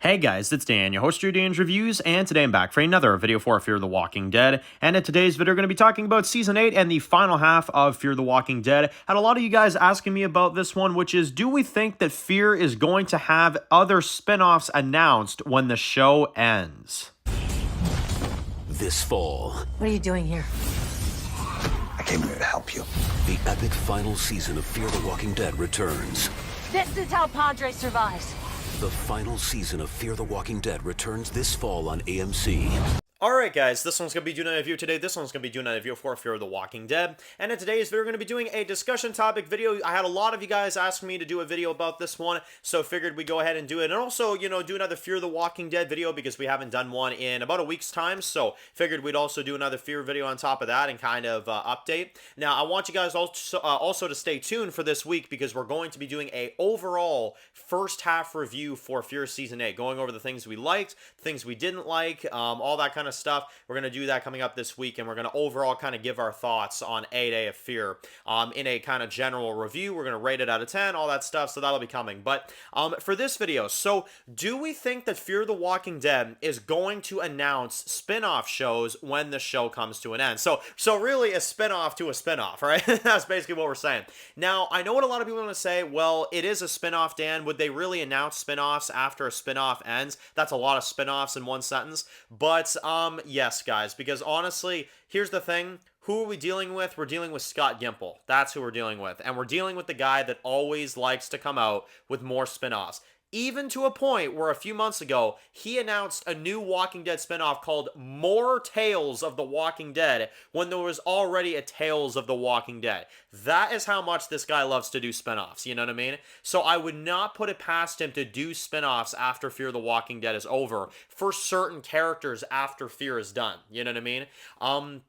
Hey guys, it's Dan, your host of your Dan's Reviews, and today I'm back for another video for Fear the Walking Dead. And in today's video, we're going to be talking about Season 8 and the final half of Fear the Walking Dead. Had a lot of you guys asking me about this one, which is, do we think that Fear is going to have other spin-offs announced when the show ends? This fall, What are you doing here? I came here to help you. the epic final season of Fear the Walking Dead returns. This is how Padre survives. The final season of Fear the Walking Dead returns this fall on AMC. Alright guys, this one's going to be doing a review today, this one's going to be doing a review for Fear the Walking Dead, and in today's video we're going to be doing a discussion topic video. I had a lot of you guys ask me to do a video about this one, so figured we'd go ahead and do it, and also, you know, do another Fear the Walking Dead video because we haven't done one in about a week's time, so figured we'd also do another Fear video on top of that and kind of update. Now, I want you guys also to stay tuned for this week because we're going to be doing a overall first half review for Fear Season 8, going over the things we liked, things we didn't like, all that kind of stuff. We're going to do that coming up this week, and we're going to overall kind of give our thoughts on 8A of Fear in a kind of general review. We're going to rate it out of 10, all that stuff, so that'll be coming. But for this video, so do we think that Fear the Walking Dead is going to announce spin-off shows when the show comes to an end? So really a spin-off to a spin-off, right? That's basically what we're saying. Now, I know what a lot of people want to say, well, it is a spin-off, Dan. Would they really announce spin-offs after a spin-off ends? That's a lot of spin-offs in one sentence. But, yes, guys, because honestly, here's the thing. Who are we dealing with? We're dealing with Scott Gimple. That's who we're dealing with. And we're dealing with the guy that always likes to come out with more spin-offs. Even to a point where a few months ago, he announced a new Walking Dead spinoff called More Tales of the Walking Dead when there was already a Tales of the Walking Dead. That is how much this guy loves to do spinoffs, you know what I mean? So I would not put it past him to do spinoffs after Fear the Walking Dead is over for certain characters after Fear is done, you know what I mean?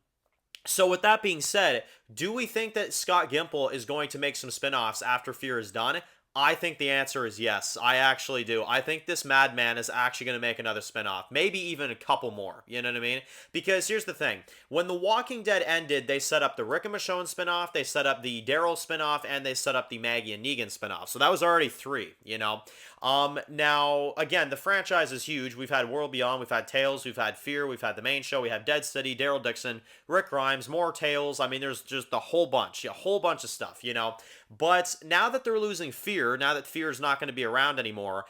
So with that being said, do we think that Scott Gimple is going to make some spinoffs after Fear is done? I think the answer is yes. I actually do. I think this madman is actually going to make another spinoff. Maybe even a couple more. You know what I mean? Because here's the thing. When The Walking Dead ended, they set up the Rick and Michonne spinoff, they set up the Daryl spinoff, and they set up the Maggie and Negan spinoff. So that was already 3, you know? Now, again, the franchise is huge. We've had World Beyond, we've had Tales, we've had Fear, we've had the main show, we have Dead City, Daryl Dixon, Rick Grimes, more Tales. I mean, there's just a whole bunch of stuff, you know? But now that they're losing Fear, now that Fear is not going to be around anymore,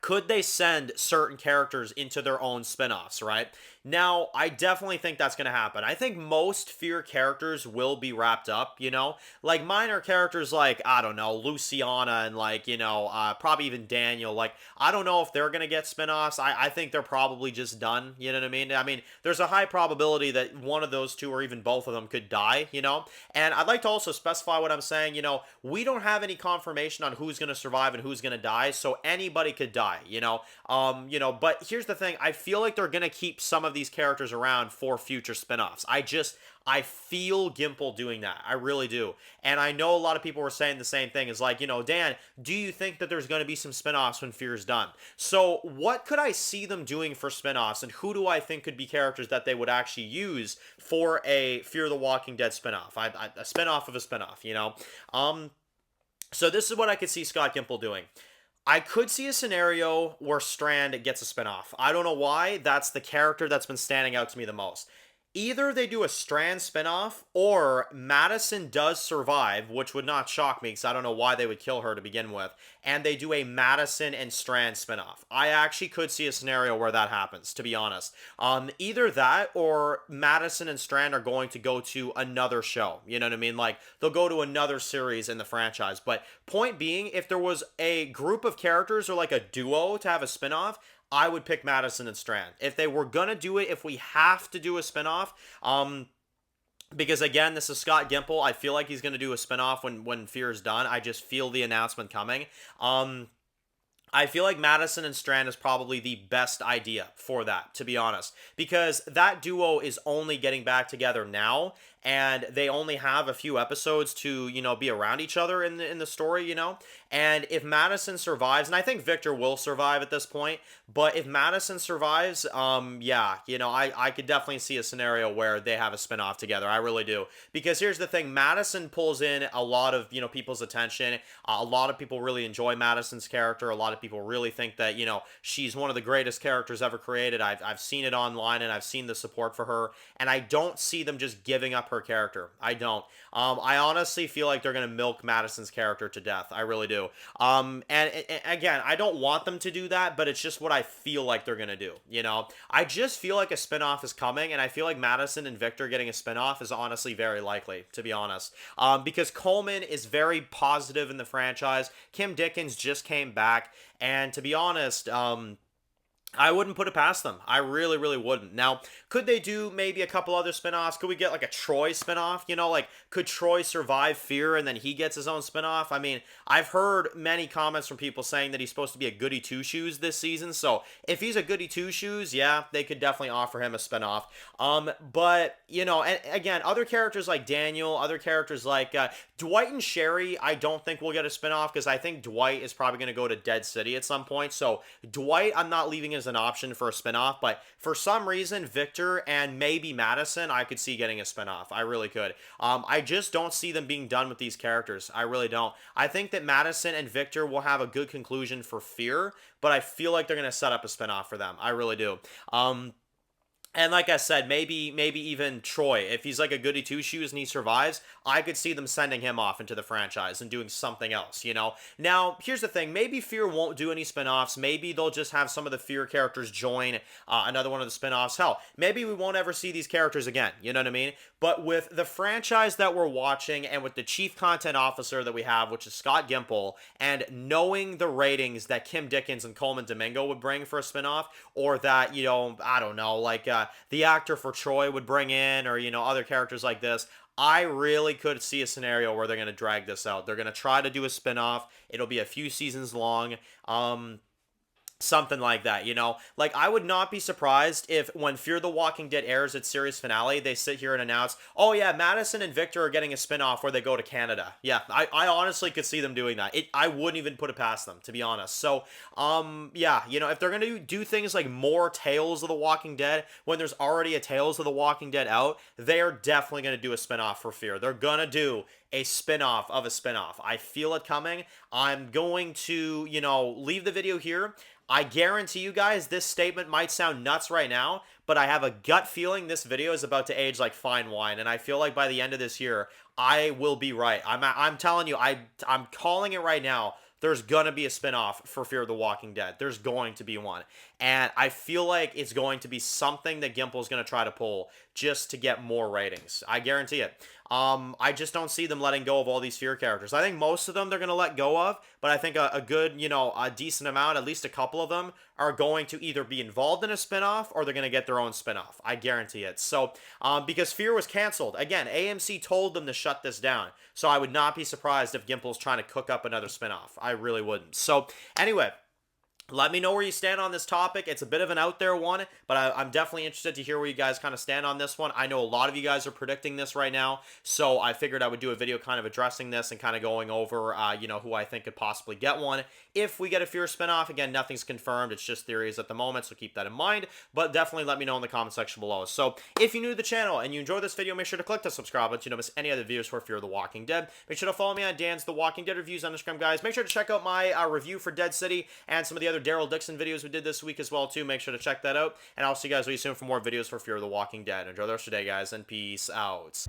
could they send certain characters into their own spin-offs, right? Now, I definitely think that's going to happen. I think most Fear characters will be wrapped up, you know? Like, minor characters like, I don't know, Luciana and, like, you know, probably even Daniel. Like, I don't know if they're going to get spin-offs. I think they're probably just done, you know what I mean? I mean, there's a high probability that one of those two or even both of them could die, you know? And I'd like to also specify what I'm saying, you know, we don't have any confirmation on who's going to survive and who's going to die, so anybody could die, you know? But here's the thing. I feel like they're going to keep some of these characters around for future spin-offs. I feel Gimple doing that. I really do. And I know a lot of people were saying the same thing. Is like, you know, Dan, do you think that there's going to be some spin-offs when Fear is done? So what could I see them doing for spin-offs, and who do I think could be characters that they would actually use for a Fear the Walking Dead spin-off? A spin-off of a spin-off, you know? So this is what I could see Scott Gimple doing. I could see a scenario where Strand gets a spinoff. I don't know why. That's the character that's been standing out to me the most. Either they do a Strand spinoff, or Madison does survive, which would not shock me because I don't know why they would kill her to begin with, and they do a Madison and Strand spinoff. I actually could see a scenario where that happens, to be honest. Either that, or Madison and Strand are going to go to another show. You know what I mean? Like, they'll go to another series in the franchise. But point being, if there was a group of characters or like a duo to have a spinoff, I would pick Madison and Strand. If they were going to do it, if we have to do a spinoff, because again, this is Scott Gimple. I feel like he's going to do a spinoff when Fear is done. I just feel the announcement coming. I feel like Madison and Strand is probably the best idea for that, to be honest, because that duo is only getting back together now, and they only have a few episodes to, you know, be around each other in the story, you know, And if Madison survives, and I think Victor will survive at this point, but if Madison survives, yeah, you know, I could definitely see a scenario where they have a spinoff together. I really do. Because here's the thing, Madison pulls in a lot of, you know, people's attention. A lot of people really enjoy Madison's character. A lot of people really think that, you know, she's one of the greatest characters ever created. I've seen it online, and I've seen the support for her, and I don't see them just giving up her character. I don't. I honestly feel like they're going to milk Madison's character to death. I really do. And again, I don't want them to do that, but it's just what I feel like they're going to do. You know, I just feel like a spinoff is coming, and I feel like Madison and Victor getting a spinoff is honestly very likely, to be honest. Because Coleman is very positive in the franchise. Kim Dickens just came back, and to be honest, I wouldn't put it past them. I really, really wouldn't. Now, could they do maybe a couple other spinoffs? Could we get like a Troy spinoff? You know, like, could Troy survive Fear and then he gets his own spinoff? I mean, I've heard many comments from people saying that he's supposed to be a goody two-shoes this season. So if he's a goody two-shoes, yeah, they could definitely offer him a spinoff. But, you know, and again, other characters like Daniel, other characters like Dwight and Sherry, I don't think we'll get a spinoff because I think Dwight is probably going to go to Dead City at some point. So Dwight, I'm not leaving as an option for a spinoff, but for some reason, Victor and maybe Madison, I could see getting a spinoff. I really could. I just don't see them being done with these characters. I really don't. I think that Madison and Victor will have a good conclusion for Fear, but I feel like they're going to set up a spinoff for them. I really do. And like I said, maybe even Troy, if he's like a goody two-shoes and he survives, I could see them sending him off into the franchise and doing something else, you know? Now, here's the thing. Maybe Fear won't do any spinoffs. Maybe they'll just have some of the Fear characters join another one of the spinoffs. Hell, maybe we won't ever see these characters again, you know what I mean? But with the franchise that we're watching and with the chief content officer that we have, which is Scott Gimple, and knowing the ratings that Kim Dickens and Coleman Domingo would bring for a spinoff, or that, you know, I don't know, like the actor for Troy would bring in, or, you know, other characters like this, I really could see a scenario where they're going to drag this out. They're going to try to do a spinoff. It'll be a few seasons long. Something like that, you know? Like, I would not be surprised if when Fear the Walking Dead airs its series finale, they sit here and announce, oh yeah, Madison and Victor are getting a spinoff where they go to Canada. Yeah, I honestly could see them doing that. I wouldn't even put it past them, to be honest. So, yeah, you know, if they're going to do things like more Tales of the Walking Dead, when there's already a Tales of the Walking Dead out, they're definitely going to do a spinoff for Fear. They're going to do a spinoff of a spinoff. I feel it coming. I'm going to, you know, leave the video here. I guarantee you guys this statement might sound nuts right now, but I have a gut feeling this video is about to age like fine wine, and I feel like by the end of this year, I will be right. I'm telling you, I'm calling it right now. There's gonna be a spinoff for Fear the Walking Dead. There's going to be one. And I feel like it's going to be something that Gimple's going to try to pull just to get more ratings. I guarantee it. I just don't see them letting go of all these Fear characters. I think most of them they're going to let go of, but I think a good, you know, a decent amount, at least a couple of them, are going to either be involved in a spinoff or they're going to get their own spinoff. I guarantee it. So, because Fear was canceled, again, AMC told them to shut this down. So I would not be surprised if Gimple's trying to cook up another spinoff. I really wouldn't. So, anyway, let me know where you stand on this topic. It's a bit of an out there one, but I'm definitely interested to hear where you guys kind of stand on this one. I know a lot of you guys are predicting this right now, so I figured I would do a video kind of addressing this and kind of going over, you know, who I think could possibly get one. If we get a Fear spinoff, again, nothing's confirmed. It's just theories at the moment, so keep that in mind, but definitely let me know in the comment section below. So if you're new to the channel and you enjoyed this video, make sure to click the subscribe button so you don't miss any other videos for Fear the Walking Dead. Make sure to follow me on Dan's The Walking Dead Reviews on Instagram, guys. Make sure to check out my review for Dead City and some of the other Daryl Dixon videos we did this week as well, too. Make sure to check that out, and I'll see you guys really soon for more videos for Fear the Walking Dead. Enjoy the rest of your day, guys, and peace out.